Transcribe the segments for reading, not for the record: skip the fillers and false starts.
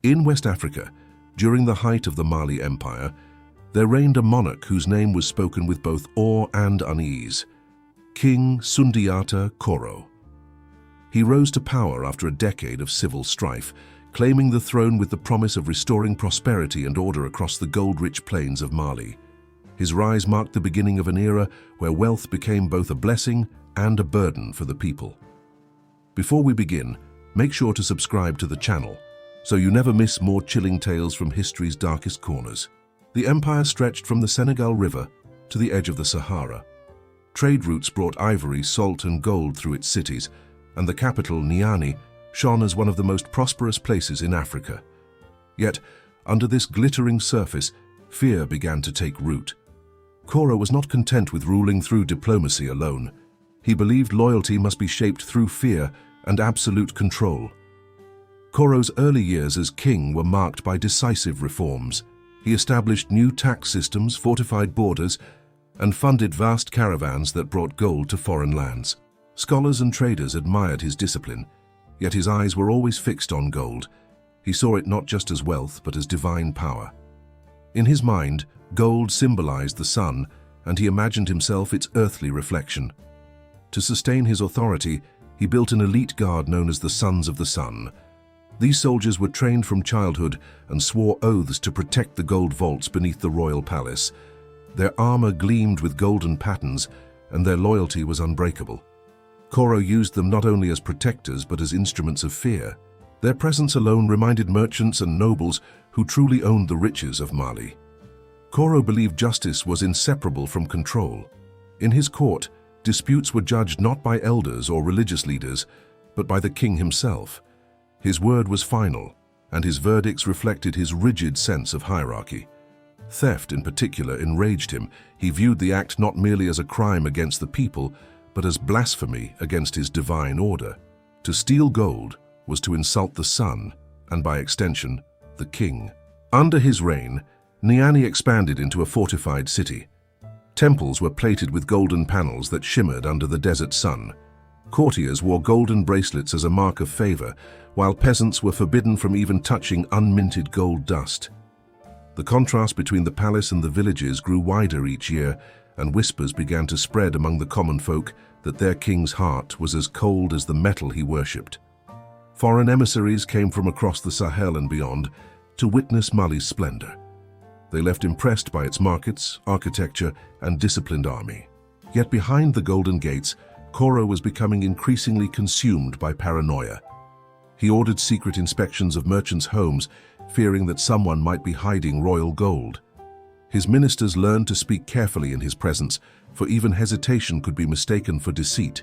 In West Africa, during the height of the Mali Empire, there reigned a monarch whose name was spoken with both awe and unease, King Sundiata Koro. He rose to power after a decade of civil strife, claiming the throne with the promise of restoring prosperity and order across the gold-rich plains of Mali. His rise marked the beginning of an era where wealth became both a blessing and a burden for the people. Before we begin, make sure to subscribe to the channel so you never miss more chilling tales from history's darkest corners. The empire stretched from the Senegal River to the edge of the Sahara. Trade routes brought ivory, salt, and gold through its cities, and the capital, Niamey, shone as one of the most prosperous places in Africa. Yet, under this glittering surface, fear began to take root. Koro was not content with ruling through diplomacy alone. He believed loyalty must be shaped through fear and absolute control. Koro's early years as king were marked by decisive reforms. He established new tax systems, fortified borders, and funded vast caravans that brought gold to foreign lands. Scholars and traders admired his discipline, yet his eyes were always fixed on gold. He saw it not just as wealth, but as divine power. In his mind, gold symbolized the sun, and he imagined himself its earthly reflection. To sustain his authority, he built an elite guard known as the Sons of the Sun. These soldiers were trained from childhood and swore oaths to protect the gold vaults beneath the royal palace. Their armor gleamed with golden patterns, and their loyalty was unbreakable. Koro used them not only as protectors but as instruments of fear. Their presence alone reminded merchants and nobles who truly owned the riches of Mali. Koro believed justice was inseparable from control. In his court, disputes were judged not by elders or religious leaders, but by the king himself. His word was final, and his verdicts reflected his rigid sense of hierarchy. Theft, in particular, enraged him. He viewed the act not merely as a crime against the people, but as blasphemy against his divine order. To steal gold was to insult the sun, and by extension, the king. Under his reign, Niamey expanded into a fortified city. Temples were plated with golden panels that shimmered under the desert sun. Courtiers wore golden bracelets as a mark of favor, while peasants were forbidden from even touching unminted gold dust. The contrast between the palace and the villages grew wider each year, and whispers began to spread among the common folk that their king's heart was as cold as the metal he worshipped. Foreign emissaries came from across the Sahel and beyond to witness Mali's splendor. They left impressed by its markets, architecture, and disciplined army. Yet behind the golden gates, Koro was becoming increasingly consumed by paranoia. He ordered secret inspections of merchants' homes, fearing that someone might be hiding royal gold. His ministers learned to speak carefully in his presence, for even hesitation could be mistaken for deceit.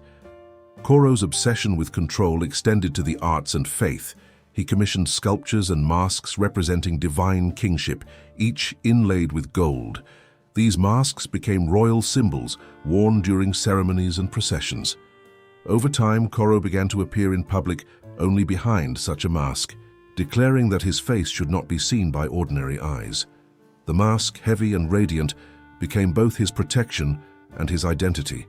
Koro's obsession with control extended to the arts and faith. He commissioned sculptures and masks representing divine kingship, each inlaid with gold. These masks became royal symbols worn during ceremonies and processions. Over time, Koro began to appear in public only behind such a mask, declaring that his face should not be seen by ordinary eyes. The mask, heavy and radiant, became both his protection and his identity.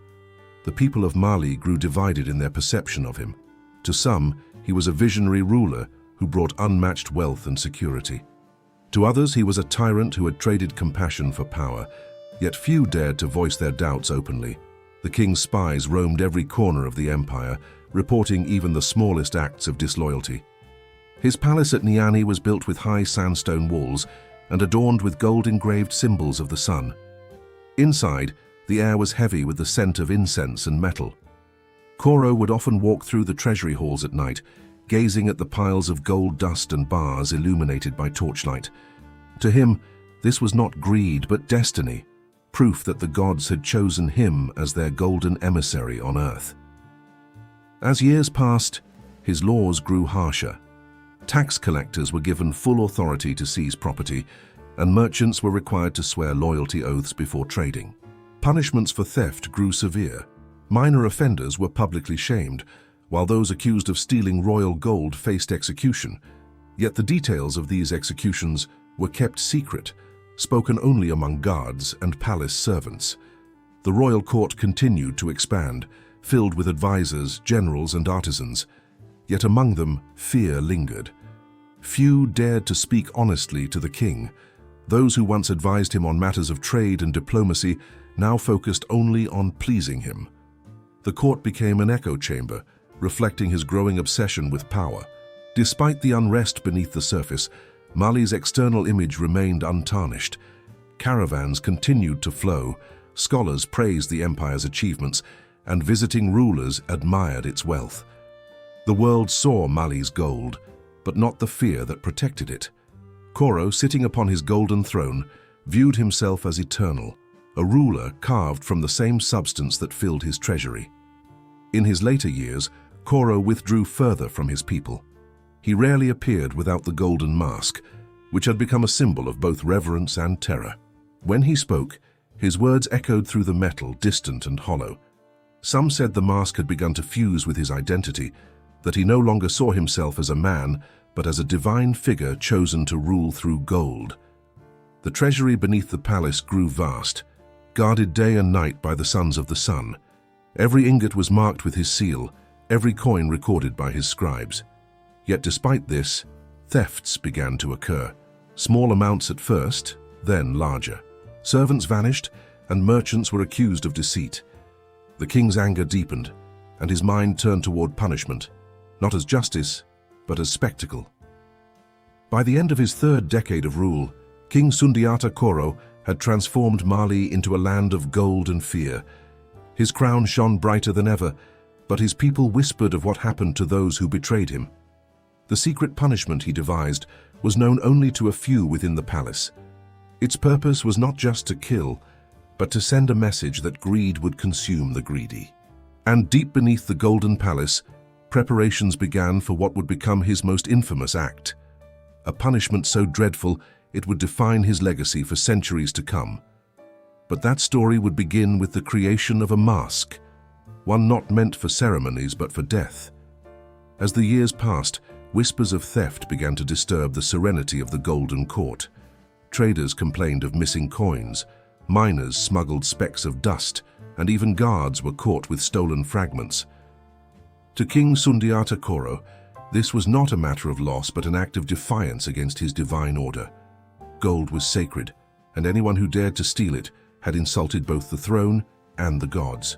The people of Mali grew divided in their perception of him. To some, he was a visionary ruler who brought unmatched wealth and security. To others, he was a tyrant who had traded compassion for power, yet few dared to voice their doubts openly. The king's spies roamed every corner of the empire, reporting even the smallest acts of disloyalty. His palace at Niamey was built with high sandstone walls and adorned with gold-engraved symbols of the sun. Inside, the air was heavy with the scent of incense and metal. Koro would often walk through the treasury halls at night, gazing at the piles of gold dust and bars illuminated by torchlight. To him, this was not greed but destiny, proof that the gods had chosen him as their golden emissary on earth. As years passed, his laws grew harsher. Tax collectors were given full authority to seize property, and merchants were required to swear loyalty oaths before trading. Punishments for theft grew severe. Minor offenders were publicly shamed, while those accused of stealing royal gold faced execution. Yet the details of these executions were kept secret, spoken only among guards and palace servants. The royal court continued to expand, filled with advisors, generals, and artisans. Yet among them, fear lingered. Few dared to speak honestly to the king. Those who once advised him on matters of trade and diplomacy now focused only on pleasing him. The court became an echo chamber, reflecting his growing obsession with power. Despite the unrest beneath the surface, Mali's external image remained untarnished. Caravans continued to flow, scholars praised the empire's achievements, and visiting rulers admired its wealth. The world saw Mali's gold, but not the fear that protected it. Koro, sitting upon his golden throne, viewed himself as eternal, a ruler carved from the same substance that filled his treasury. In his later years, Koro withdrew further from his people. He rarely appeared without the golden mask, which had become a symbol of both reverence and terror. When he spoke, his words echoed through the metal, distant and hollow. Some said the mask had begun to fuse with his identity, that he no longer saw himself as a man, but as a divine figure chosen to rule through gold. The treasury beneath the palace grew vast, guarded day and night by the sons of the sun. Every ingot was marked with his seal, every coin recorded by his scribes. Yet despite this, thefts began to occur. Small amounts at first, then larger. Servants vanished, and merchants were accused of deceit. The king's anger deepened, and his mind turned toward punishment, not as justice, but as spectacle. By the end of his third decade of rule, King Sundiata Koro had transformed Mali into a land of gold and fear. His crown shone brighter than ever, but his people whispered of what happened to those who betrayed him. The secret punishment he devised was known only to a few within the palace. Its purpose was not just to kill, but to send a message that greed would consume the greedy. And deep beneath the Golden Palace, preparations began for what would become his most infamous act. A punishment so dreadful it would define his legacy for centuries to come. But that story would begin with the creation of a mask, one not meant for ceremonies but for death. As the years passed, whispers of theft began to disturb the serenity of the Golden Court. Traders complained of missing coins, miners smuggled specks of dust, and even guards were caught with stolen fragments. To King Sundiata Koro, this was not a matter of loss but an act of defiance against his divine order. Gold was sacred, and anyone who dared to steal it had insulted both the throne and the gods.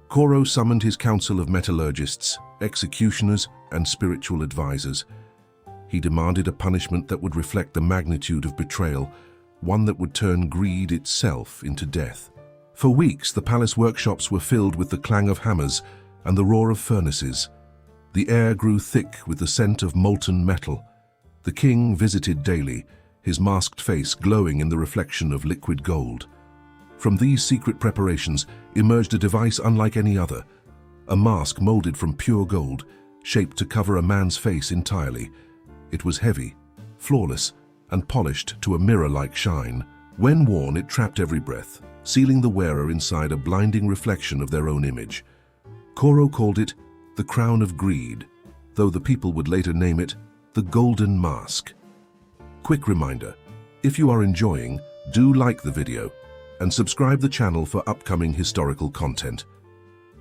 Koro summoned his council of metallurgists, executioners, and spiritual advisors. He demanded a punishment that would reflect the magnitude of betrayal, one that would turn greed itself into death. For weeks, the palace workshops were filled with the clang of hammers and the roar of furnaces. The air grew thick with the scent of molten metal. The king visited daily, his masked face glowing in the reflection of liquid gold. From these secret preparations emerged a device unlike any other, a mask molded from pure gold, shaped to cover a man's face entirely. It was heavy, flawless, and polished to a mirror-like shine. When worn, it trapped every breath, sealing the wearer inside a blinding reflection of their own image. Koro called it the Crown of Greed, though the people would later name it the Golden Mask. Quick reminder, if you are enjoying, do like the video and subscribe the channel for upcoming historical content.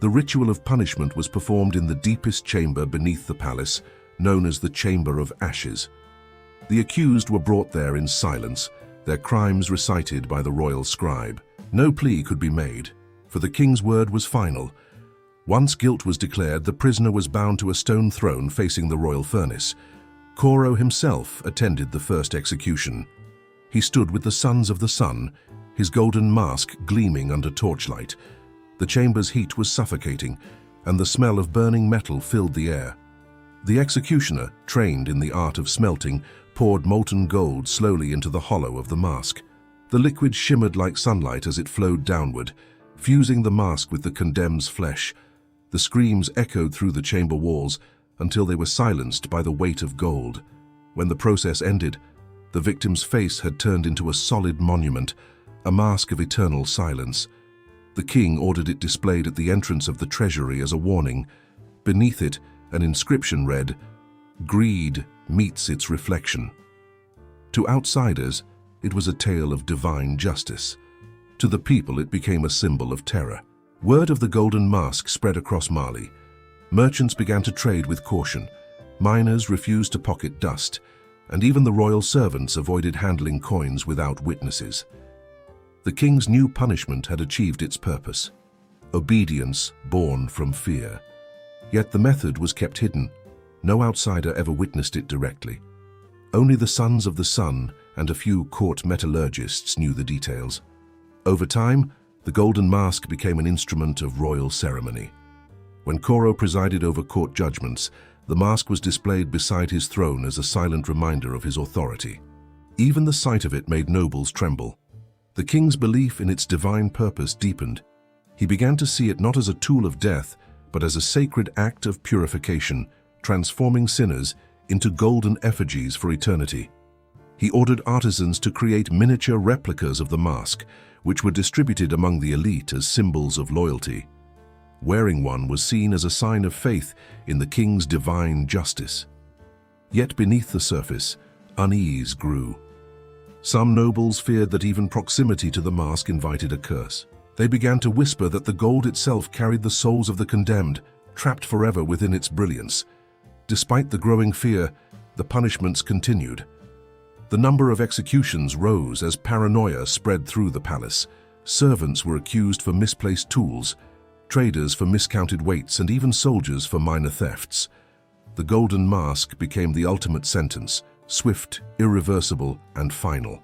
The ritual of punishment was performed in the deepest chamber beneath the palace, known as the Chamber of Ashes. The accused were brought there in silence, their crimes recited by the royal scribe. No plea could be made, for the king's word was final. Once guilt was declared, the prisoner was bound to a stone throne facing the royal furnace. Koro himself attended the first execution. He stood with the sons of the sun, his golden mask gleaming under torchlight. The chamber's heat was suffocating, and the smell of burning metal filled the air. The executioner, trained in the art of smelting, poured molten gold slowly into the hollow of the mask. The liquid shimmered like sunlight as it flowed downward, fusing the mask with the condemned's flesh. The screams echoed through the chamber walls until they were silenced by the weight of gold. When the process ended, the victim's face had turned into a solid monument, a mask of eternal silence. The king ordered it displayed at the entrance of the treasury as a warning. Beneath it, an inscription read, "Greed meets its reflection." To outsiders, it was a tale of divine justice. To the people, it became a symbol of terror. Word of the Golden Mask spread across Mali. Merchants began to trade with caution. Miners refused to pocket dust, and even the royal servants avoided handling coins without witnesses. The king's new punishment had achieved its purpose: obedience born from fear. Yet the method was kept hidden. No outsider ever witnessed it directly. Only the sons of the sun and a few court metallurgists knew the details. Over time, the golden mask became an instrument of royal ceremony. When Koro presided over court judgments, the mask was displayed beside his throne as a silent reminder of his authority. Even the sight of it made nobles tremble. The king's belief in its divine purpose deepened. He began to see it not as a tool of death, but as a sacred act of purification, transforming sinners into golden effigies for eternity. He ordered artisans to create miniature replicas of the mask, which were distributed among the elite as symbols of loyalty. Wearing one was seen as a sign of faith in the king's divine justice. Yet beneath the surface, unease grew. Some nobles feared that even proximity to the mask invited a curse. They began to whisper that the gold itself carried the souls of the condemned, trapped forever within its brilliance. Despite the growing fear, the punishments continued. The number of executions rose as paranoia spread through the palace. Servants were accused for misplaced tools, traders for miscounted weights, and even soldiers for minor thefts. The golden mask became the ultimate sentence, swift, irreversible, and final.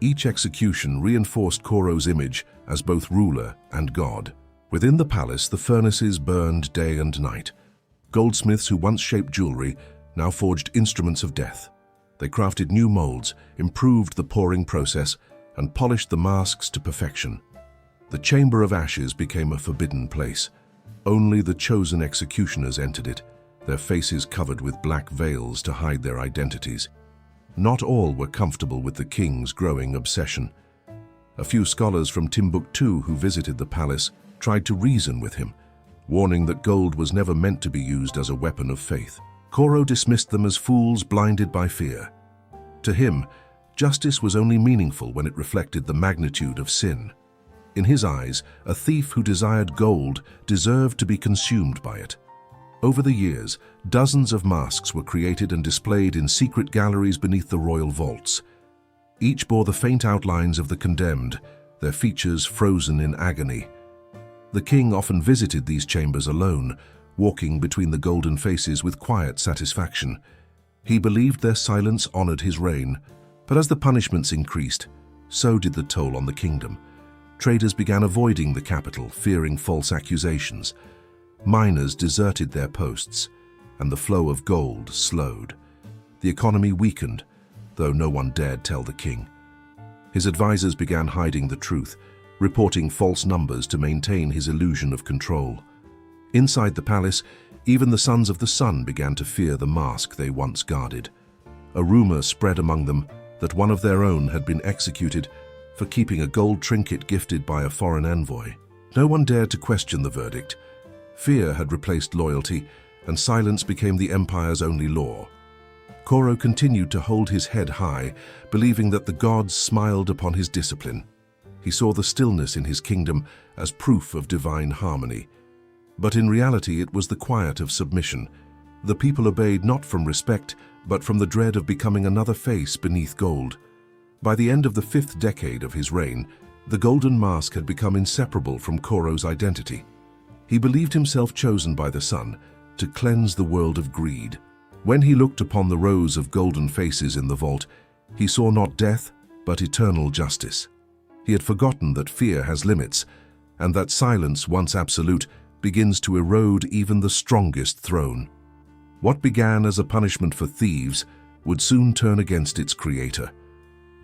Each execution reinforced Koro's image as both ruler and god. Within the palace, the furnaces burned day and night. Goldsmiths who once shaped jewelry now forged instruments of death. They crafted new molds, improved the pouring process, and polished the masks to perfection. The chamber of ashes became a forbidden place. Only the chosen executioners entered it, their faces covered with black veils to hide their identities. Not all were comfortable with the king's growing obsession. A few scholars from Timbuktu who visited the palace tried to reason with him, warning that gold was never meant to be used as a weapon of faith. Koro dismissed them as fools blinded by fear. To him, justice was only meaningful when it reflected the magnitude of sin. In his eyes, a thief who desired gold deserved to be consumed by it. Over the years, dozens of masks were created and displayed in secret galleries beneath the royal vaults. Each bore the faint outlines of the condemned, their features frozen in agony. The king often visited these chambers alone, walking between the golden faces with quiet satisfaction. He believed their silence honored his reign, but as the punishments increased, so did the toll on the kingdom. Traders began avoiding the capital, fearing false accusations. Miners deserted their posts, and the flow of gold slowed. The economy weakened, though no one dared tell the king. His advisors began hiding the truth, reporting false numbers to maintain his illusion of control. Inside the palace, even the sons of the sun began to fear the mask they once guarded. A rumor spread among them that one of their own had been executed for keeping a gold trinket gifted by a foreign envoy. No one dared to question the verdict. Fear had replaced loyalty, and silence became the empire's only law. Koro continued to hold his head high, believing that the gods smiled upon his discipline. He saw the stillness in his kingdom as proof of divine harmony. But in reality, it was the quiet of submission. The people obeyed not from respect, but from the dread of becoming another face beneath gold. By the end of the 5th decade of his reign, the golden mask had become inseparable from Koro's identity. He believed himself chosen by the sun to cleanse the world of greed. When he looked upon the rows of golden faces in the vault, he saw not death, but eternal justice. He had forgotten that fear has limits, and that silence, once absolute, begins to erode even the strongest throne. What began as a punishment for thieves would soon turn against its creator.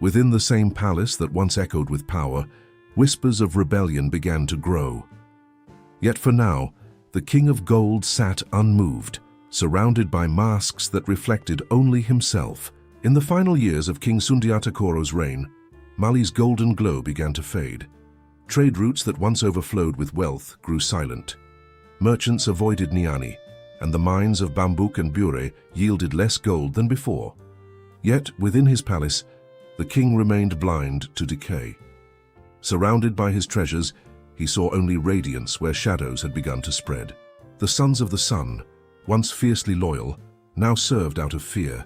Within the same palace that once echoed with power, whispers of rebellion began to grow. Yet for now, the King of Gold sat unmoved, surrounded by masks that reflected only himself. In the final years of King Sundiata Koro's reign, Mali's golden glow began to fade. Trade routes that once overflowed with wealth grew silent. Merchants avoided Niani, and the mines of Bambouk and Bure yielded less gold than before. Yet, within his palace, the king remained blind to decay. Surrounded by his treasures, he saw only radiance where shadows had begun to spread. The sons of the sun, once fiercely loyal, now served out of fear.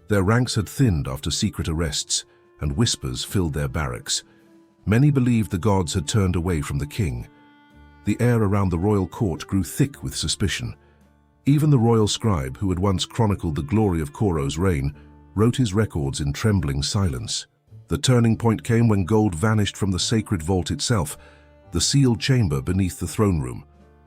Their ranks had thinned after secret arrests, and whispers filled their barracks. Many believed the gods had turned away from the king. The air around the royal court grew thick with suspicion. Even the royal scribe, who had once chronicled the glory of Koro's reign, wrote his records in trembling silence. The turning point came when gold vanished from the sacred vault itself, the sealed chamber beneath the throne room.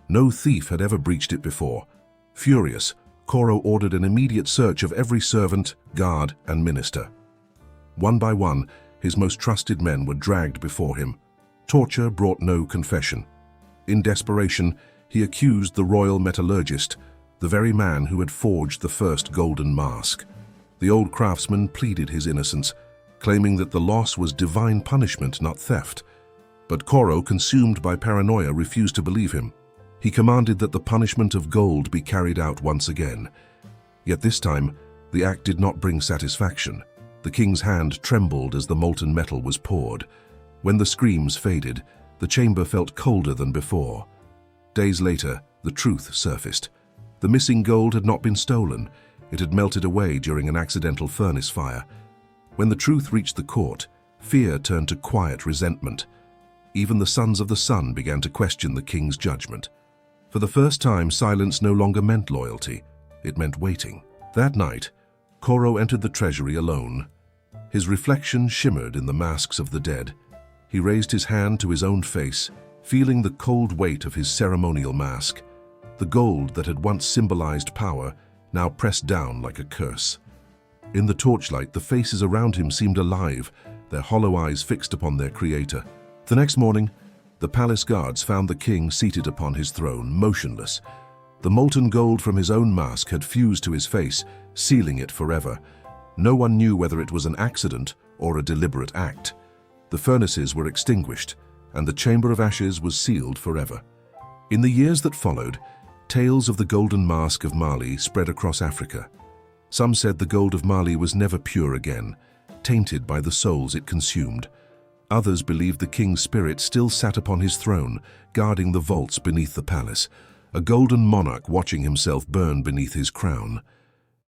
No thief had ever breached it before. Furious, Koro ordered an immediate search of every servant, guard, and minister. One by one, his most trusted men were dragged before him. Torture brought no confession. In desperation, he accused the royal metallurgist, the very man who had forged the first golden mask. The old craftsman pleaded his innocence, claiming that the loss was divine punishment, not theft. But Koro, consumed by paranoia, refused to believe him. He commanded that the punishment of gold be carried out once again. Yet this time, the act did not bring satisfaction. The king's hand trembled as the molten metal was poured. When the screams faded, the chamber felt colder than before. Days later, the truth surfaced. The missing gold had not been stolen. It had melted away during an accidental furnace fire. When the truth reached the court, fear turned to quiet resentment. Even the sons of the sun began to question the king's judgment. For the first time, silence no longer meant loyalty. It meant waiting. That night, Koro entered the treasury alone. His reflection shimmered in the masks of the dead. He raised his hand to his own face, feeling the cold weight of his ceremonial mask. The gold that had once symbolized power now pressed down like a curse. In the torchlight, the faces around him seemed alive, their hollow eyes fixed upon their creator. The next morning, the palace guards found the king seated upon his throne, motionless. The molten gold from his own mask had fused to his face, sealing it forever. No one knew whether it was an accident or a deliberate act. The furnaces were extinguished, and the chamber of ashes was sealed forever. In the years that followed, tales of the golden mask of Mali spread across Africa. Some said the gold of Mali was never pure again, tainted by the souls it consumed. Others believed the king's spirit still sat upon his throne, guarding the vaults beneath the palace, a golden monarch watching himself burn beneath his crown.